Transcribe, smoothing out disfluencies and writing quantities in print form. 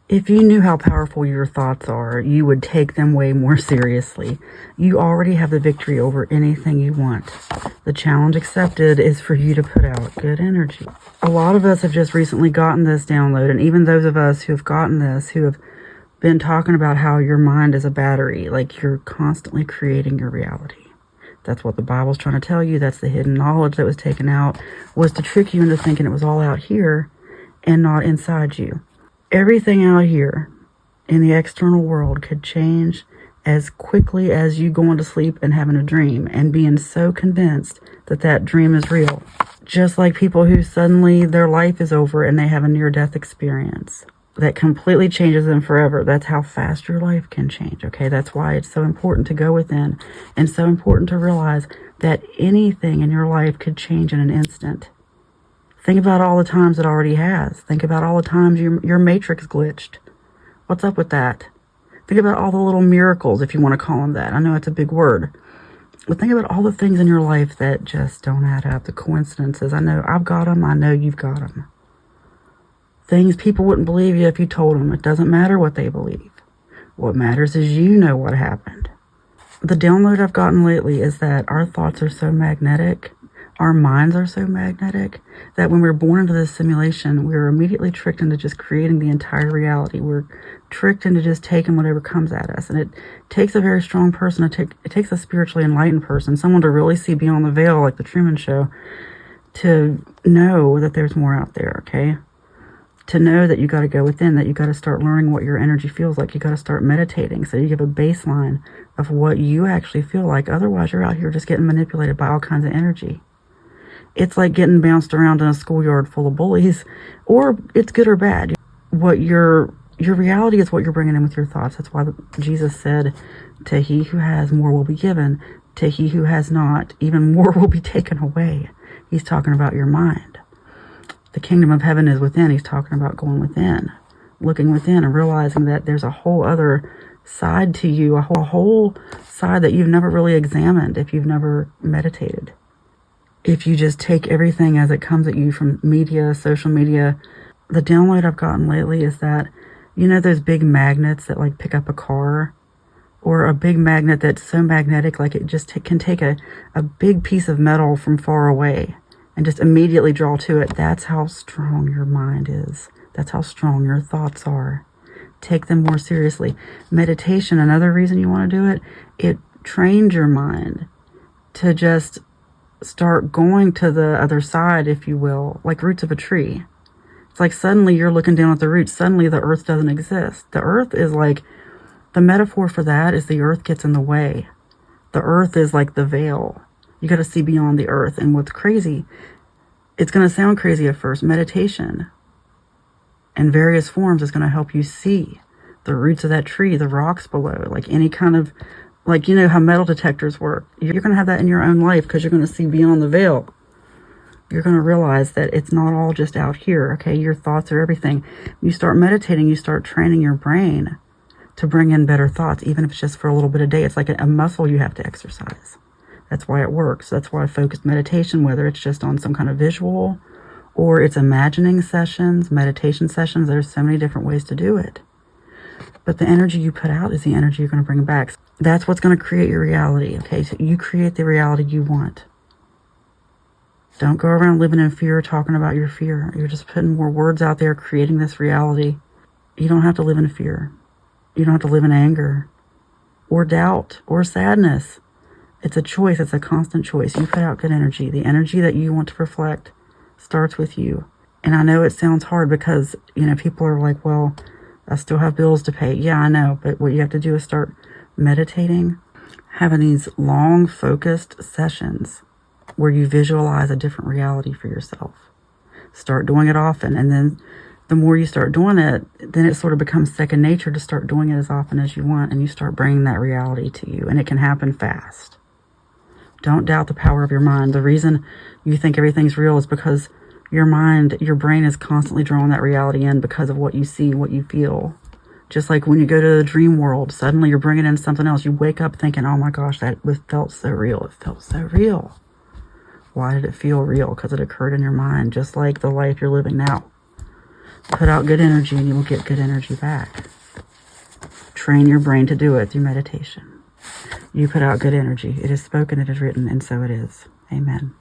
If you knew how powerful your thoughts are, you would take them way more seriously. You already have the victory over anything you want. The challenge accepted is for you to put out good energy. A lot of us have just recently gotten this download, and even those of us who have gotten this, who have been talking about how your mind is a battery, like you're constantly creating your reality. That's what the Bible's trying to tell you. That's the hidden knowledge that was taken out, was to trick you into thinking it was all out here and not inside you. Everything out here in the external world could change as quickly as you going to sleep and having a dream and being so convinced that that dream is real. Just like people who suddenly their life is over and they have a near-death experience that completely changes them forever. That's how fast your life can change, okay? That's why it's so important to go within and so important to realize that anything in your life could change in an instant. Think about all the times it already has. Think about all the times your matrix glitched. What's up with that? Think about all the little miracles, if you want to call them that. I know it's a big word. But think about all the things in your life that just don't add up. The coincidences. I know I've got them. I know you've got them. Things people wouldn't believe you if you told them. It doesn't matter what they believe. What matters is you know what happened. The download I've gotten lately is that our thoughts are so magnetic. Our minds are so magnetic that when we're born into this simulation, we're immediately tricked into just creating the entire reality. We're tricked into just taking whatever comes at us. And it takes a very strong person, it takes a spiritually enlightened person, someone to really see beyond the veil, like the Truman Show, to know that there's more out there, okay? To know that you got to go within, that you got to start learning what your energy feels like. You got to start meditating so you have a baseline of what you actually feel like. Otherwise, you're out here just getting manipulated by all kinds of energy. It's like getting bounced around in a schoolyard full of bullies, or it's good or bad. What your reality is what you're bringing in with your thoughts. That's why Jesus said, to he who has, more will be given. To he who has not, even more will be taken away. He's talking about your mind. The kingdom of heaven is within. He's talking about going within, looking within and realizing that there's a whole other side to you, a whole side that you've never really examined if you've never meditated. If you just take everything as it comes at you from media, social media. The download I've gotten lately is that, you know, those big magnets that like pick up a car, or a big magnet that's so magnetic, like it just can take a big piece of metal from far away and just immediately draw to it. That's how strong your mind is. That's how strong your thoughts are. Take them more seriously. Meditation, another reason you want to do it, it trains your mind to just start going to the other side, if you will, like roots of a tree. It's like suddenly you're looking down at the roots. Suddenly the earth doesn't exist. The earth is like, the metaphor for that is the earth gets in the way. The earth is like the veil. You got to see beyond the earth. And what's crazy, it's going to sound crazy at first, meditation in various forms is going to help you see the roots of that tree, the rocks below, like any kind of, like, you know how metal detectors work. You're going to have that in your own life because you're going to see beyond the veil. You're going to realize that it's not all just out here, okay? Your thoughts are everything. You start meditating, you start training your brain to bring in better thoughts, even if it's just for a little bit a day. It's like a muscle you have to exercise. That's why it works. That's why focused meditation, whether it's just on some kind of visual or it's imagining sessions, meditation sessions, there's so many different ways to do it. But the energy you put out is the energy you're going to bring back. That's what's going to create your reality, okay? So you create the reality you want. Don't go around living in fear, talking about your fear. You're just putting more words out there, creating this reality. You don't have to live in fear. You don't have to live in anger or doubt or sadness. It's a choice. It's a constant choice. You put out good energy. The energy that you want to reflect starts with you. And I know it sounds hard because, you know, people are like, well, I still have bills to pay. Yeah, I know. But what you have to do is start meditating, having these long focused sessions where you visualize a different reality for yourself. Start doing it often. And then the more you start doing it, then it sort of becomes second nature to start doing it as often as you want. And you start bringing that reality to you. And it can happen fast. Don't doubt the power of your mind. The reason you think everything's real is because your mind, your brain is constantly drawing that reality in because of what you see, what you feel. Just like when you go to the dream world, suddenly you're bringing in something else. You wake up thinking, oh my gosh, that felt so real. It felt so real. Why did it feel real? Because it occurred in your mind, just like the life you're living now. Put out good energy and you will get good energy back. Train your brain to do it through meditation. You put out good energy. It is spoken, it is written, and so it is. Amen.